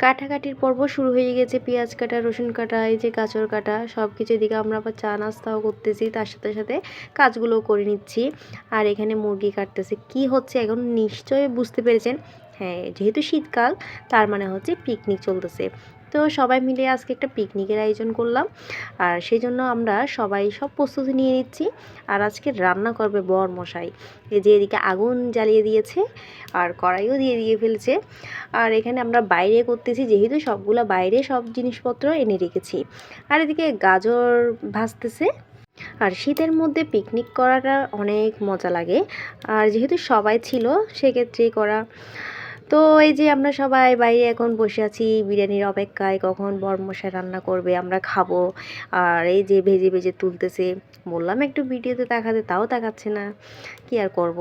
কাটাকাটির পর্ব শুরু হয়ে গেছে, পেঁয়াজ কাটা, রসুন কাটা, এই যে গাজর কাটা সব কিছু। এদিকে আমরা আবার চা নাস্তাও করতেছি, তার সাথে সাথে কাজগুলোও করে নিচ্ছি। আর এখানে মুরগি কাটতেছে। কি হচ্ছে এখন নিশ্চয়ই বুঝতে পেরেছেন। হ্যাঁ, যেহেতু শীতকাল, তার মানে হচ্ছে পিকনিক চলতেছে। তো সবাই মিলে আজকে একটা পিকনিকের আয়োজন করলাম, আর সেই জন্য আমরা সবাই সব প্রস্তুতি নিয়ে নিচ্ছি। আর আজকে রান্না করবে বরমশাই। এই যে এদিকে আগুন জ্বালিয়ে দিয়েছে আর কড়াইও দিয়ে ফেলছে। আর এখানে আমরা বাইরে করতেছি, যেহেতু সবগুলা বাইরে সব জিনিসপত্র এনে রেখেছি। আর এদিকে গাজর ভাজতেছে। আর শীতের মধ্যে পিকনিক করাটা অনেক মজা লাগে, আর যেহেতু সবাই ছিল সেক্ষেত্রেই করা। তো এই যে আমরা সবাই বাইরে এখন বসে আছি বিরিয়ানির অপেক্ষায়, কখন বরমশাই রান্না করবে আমরা খাবো। আর এই যে ভেজে ভেজে তুলতেছে, বললাম একটু ভিডিওতে দেখাতে, তাও দেখাচ্ছে না, কি আর করব।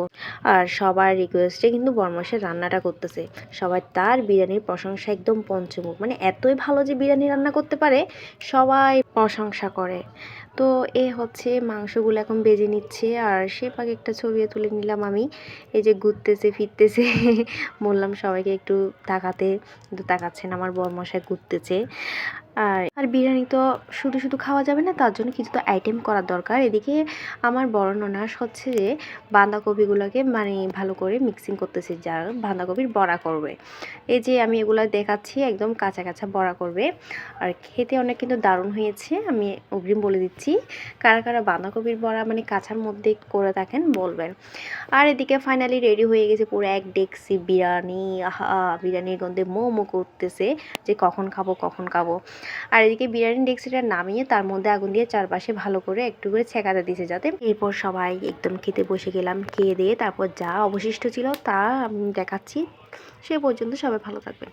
আর সবার রিকোয়েস্টে কিন্তু বরমশাই রান্নাটা করতেছে। সবাই তার বিরিয়ানির প্রশংসা একদম পঞ্চমুখ, মানে এতই ভালো যে বিরিয়ানি রান্না করতে পারে, সবাই প্রশংসা করে। তো এ হচ্ছে মাংসগুলো এখন বেজে নিচ্ছে, আর সে পাকে একটা ছবিও তুলে নিলাম আমি। এই যে ঘুরতেছে ফিরতেছে বললাম সবাইকে একটু তাকাতে, কিন্তু তাকাচ্ছে না, আমার বরমশাই ঘুরতেছে। আর বিরিয়ানি তো শুধু শুধু খাওয়া যাবে না, তার জন্য কিছু তো আইটেম করার দরকার। এদিকে আমার বড় ননাস হচ্ছে যে বাঁধাকপিগুলোকে মানে ভালো করে মিক্সিং করতেছে, যা বাঁধাকপির বড়া করবে। এই যে আমি এগুলো দেখাচ্ছি, একদম কাঁচা কাঁচা বড়া করবে। আর খেতে অনেক কিন্তু দারুণ হয়েছে, আমি অগ্রিম বলে দিচ্ছি। কারা কারা বাঁধাকপির বড়া মানে কাঁচার মধ্যে করে থাকেন বলবেন। আর এদিকে ফাইনালি রেডি হয়ে গেছে পুরো এক ডেকসি বিরিয়ানি। আহা, বিরিয়ানির গন্ধে মো করতেছে যে কখন খাবো কখন খাবো। আর এদিকে বিরিয়ানি ডেকসিটা নামিয়ে তার মধ্যে আগুন দিয়ে চারপাশে ভালো করে একটু করে ছেঁকাতে দিয়েছে যাতে। এরপর সবাই একদম খেতে বসে গেলাম, খেয়ে দিয়ে তারপর যা অবশিষ্ট ছিল তা আমি দেখাচ্ছি। সে পর্যন্ত সবাই ভালো থাকবেন।